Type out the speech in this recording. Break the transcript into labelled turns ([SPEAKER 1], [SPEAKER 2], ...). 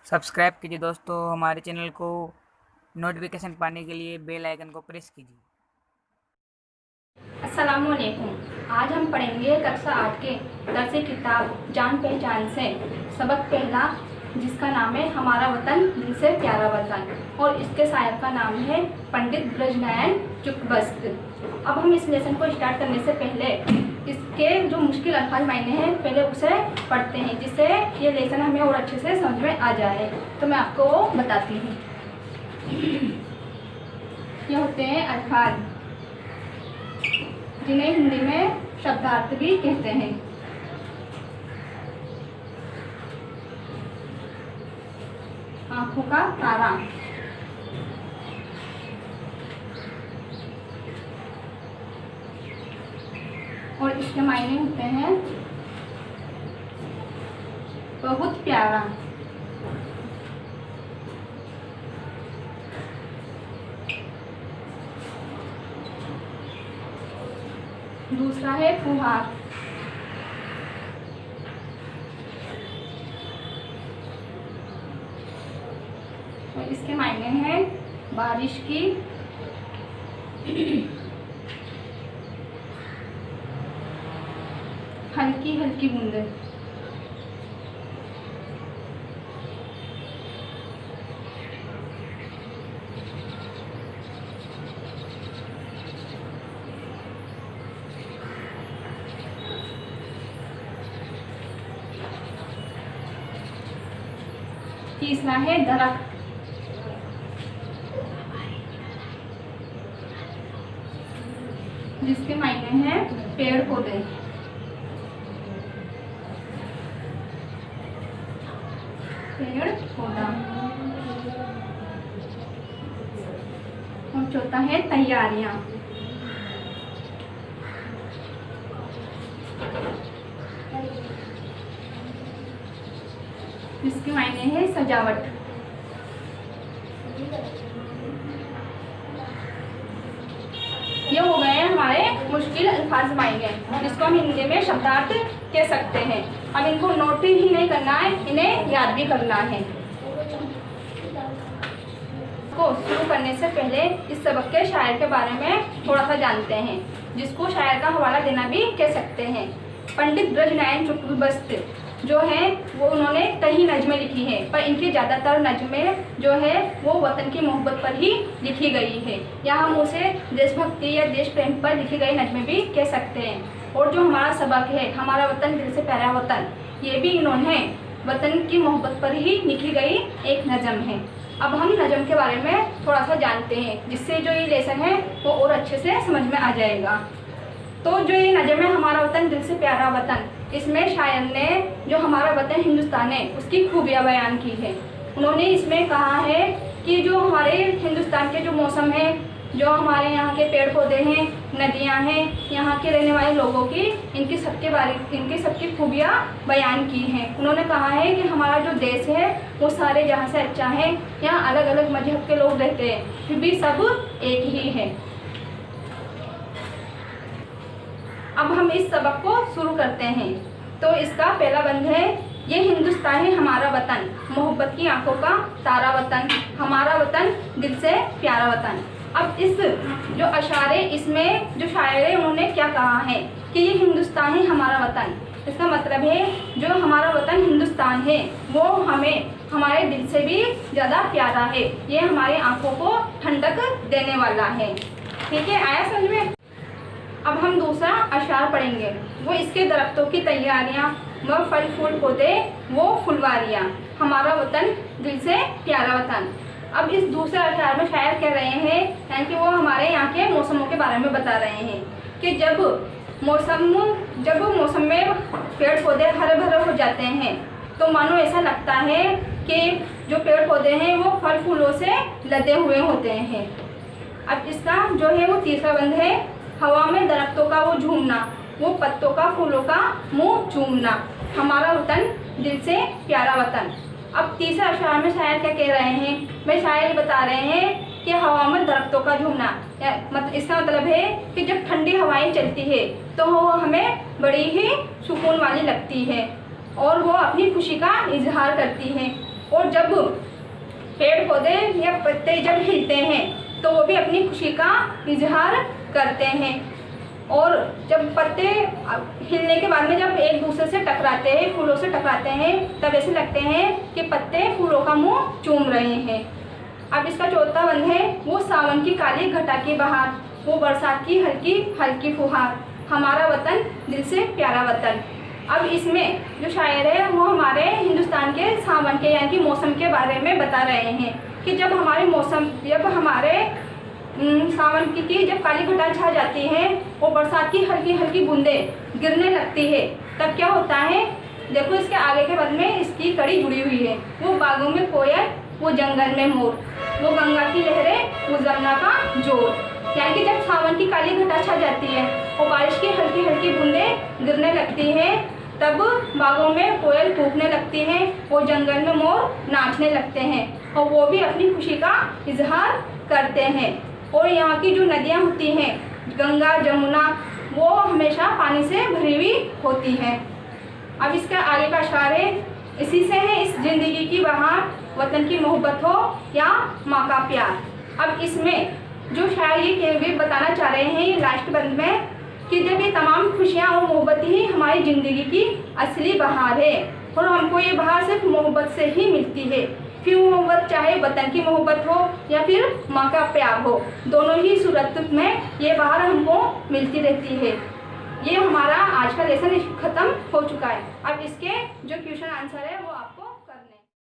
[SPEAKER 1] Subscribe कीजिए दोस्तों हमारे चैनल को। नोटिफिकेशन पाने के लिए बेल आइकन को प्रेस कीजिए।
[SPEAKER 2] अस्सलामुअलैकुम। आज हम पढ़ेंगे कक्षा 8 के दर्स किताब जान पहचान से सबक पहला, जिसका नाम है हमारा वतन दिल से प्यारा वतन, और इसके शायर का नाम है पंडित ब्रजनयन चुकबस्त। अब हम इस लेसन को स्टार्ट करने से पहले इसके जो मुश्किल अल्फाज मायने हैं पहले उसे पढ़ते हैं, जिससे ये लेसन हमें और अच्छे से समझ में आ जाए। तो मैं आपको वो बताती हूँ। ये होते हैं अल्फाज, जिन्हें हिंदी में शब्दार्थ भी कहते हैं। आंखों का तारा, और इसके मायने होते हैं बहुत प्यारा, दूसरा है फुहार, और इसके मायने हैं बारिश की हल्की हल्की बूंदें। तीसरा है दरख्त, जिसके मायने हैं पेड़ पौधे। पेड़ पौधा। और चौथा है तैयारियां, जिसके मायने हैं सजावट। ये हो गए हमारे मुश्किल अल्फाज मायने, जिसको हम हिंदी में शब्दार्थ कह सकते हैं। अब इनको नोट ही नहीं करना है, इन्हें याद भी करना है। को शुरू करने से पहले इस सबक के शायर के बारे में थोड़ा सा जानते हैं, जिसको शायर का हवाला देना भी कह सकते हैं। पंडित ब्रजनयन चुकबस्त जो है वो उन्होंने कई नज़में लिखी हैं, पर इनकी ज़्यादातर नज़में जो है वो वतन की मोहब्बत पर ही लिखी गई है, या हम उसे देशभक्ति या देश प्रेम पर लिखी गई नज़में भी कह सकते हैं। और जो हमारा सबक है हमारा वतन दिल से प्यारा वतन, ये भी इन्होंने वतन की मोहब्बत पर ही लिखी गई एक नज़म है। अब हम नज़म के बारे में थोड़ा सा जानते हैं, जिससे जो ये लेसन है वो और अच्छे से समझ में आ जाएगा। तो जो ये नज़म है हमारा वतन दिल से प्यारा वतन, इसमें शायर ने जो हमारा वतन हिंदुस्तान है उसकी खूबियाँ बयान की है। उन्होंने इसमें कहा है कि जो हमारे हिंदुस्तान के जो मौसम है, जो हमारे यहाँ के पेड़ पौधे हैं, नदियाँ हैं, यहाँ के रहने वाले लोगों की इनकी सबकी खूबियाँ बयान की हैं। उन्होंने कहा है कि हमारा जो देश है वो सारे जहाँ से अच्छा है, यहाँ अलग अलग मजहब के लोग रहते हैं फिर भी सब एक ही है। अब हम इस सबक को शुरू करते हैं। तो इसका पहला बंद है, ये हिंदुस्तान है हमारा वतन, मोहब्बत की आंखों का तारा वतन, हमारा वतन दिल से प्यारा वतन। अब इस जो अशारे इसमें जो शायर है उन्होंने क्या कहा है कि ये हिंदुस्तान है हमारा वतन, इसका मतलब है जो हमारा वतन हिंदुस्तान है वो हमें हमारे दिल से भी ज़्यादा प्यारा है, ये हमारे आंखों को ठंडक देने वाला है। ठीक है, आया समझ में। अब हम दूसरा अशार पढ़ेंगे, वो इसके दरख्तों की तैयारियाँ, व फल फूल पौधे वो फुलवारियाँ, हमारा वतन दिल से प्यारा वतन। अब इस दूसरे अशार में शायर कह रहे हैं यानी कि वो हमारे यहाँ के मौसमों के बारे में बता रहे हैं कि जब मौसम में पेड़ पौधे हरे भरे हो जाते हैं तो मानो ऐसा लगता है कि जो पेड़ पौधे हैं वो फल फूलों से लदे हुए होते हैं। अब इसका जो है वो तीसरा बंद है, हवा में दरख्तों का वो झूमना, वो पत्तों का फूलों का मुंह चूमना, हमारा वतन दिल से प्यारा वतन। अब तीसरा अशार में शायर क्या कह रहे हैं, मैं शायर बता रहे हैं कि हवा में दरख्तों का झूमना, इसका मतलब है कि जब ठंडी हवाएं चलती है तो वो हमें बड़ी ही सुकून वाली लगती है और वो अपनी खुशी का इजहार करती है। और जब पेड़ पौधे या पत्ते जब हिलते हैं तो वो भी अपनी खुशी का इजहार करते हैं। और जब पत्ते हिलने के बाद में जब एक दूसरे से टकराते हैं, फूलों से टकराते हैं, तब ऐसे लगते हैं कि पत्ते फूलों का मुंह चूम रहे हैं। अब इसका चौथा बंद है वो सावन की काली घटा की बहार, वो बरसात की हल्की हल्की फुहार, हमारा वतन दिल से प्यारा वतन। अब इसमें जो शायर है वो हमारे हिंदुस्तान के सावन के यानी कि मौसम के बारे में बता रहे हैं कि जब हमारे सावन की जब काली घटा छा जाती है और बरसात की हल्की हल्की बूंदें गिरने लगती है, तब क्या होता है। देखो इसके आगे के पद में इसकी कड़ी जुड़ी हुई है। वो बागों में कोयल, वो जंगल में मोर, वो गंगा की लहरें, वो जमुना का जोर। यानी कि जब सावन की काली घटा छा जाती है और बारिश की हल्की हल्की बूंदें गिरने लगती हैं, तब बागों में कोयल कूकने लगती हैं, वो जंगल में मोर नाचने लगते हैं और वो भी अपनी खुशी का इजहार करते हैं। और यहाँ की जो नदियाँ होती हैं गंगा जमुना, वो हमेशा पानी से भरी हुई होती हैं। अब इसका आगे का अशार है, इसी से है इस जिंदगी की बहार, वतन की मोहब्बत हो या माँ का प्यार। अब इसमें जो शायर ये बताना चाह रहे हैं ये लास्ट बंद में कि जब ये तमाम खुशियाँ और मोहब्बत ही हमारी ज़िंदगी की असली बहार है और हमको ये बहार सिर्फ मोहब्बत से ही मिलती है। फिर वो मोहब्बत चाहे वतन की मोहब्बत हो या फिर माँ का प्यार हो, दोनों ही सूरत में ये बहार हमको मिलती रहती है। ये हमारा आज का लेसन ख़त्म हो चुका है। अब इसके जो क्वेश्चन आंसर है वो आप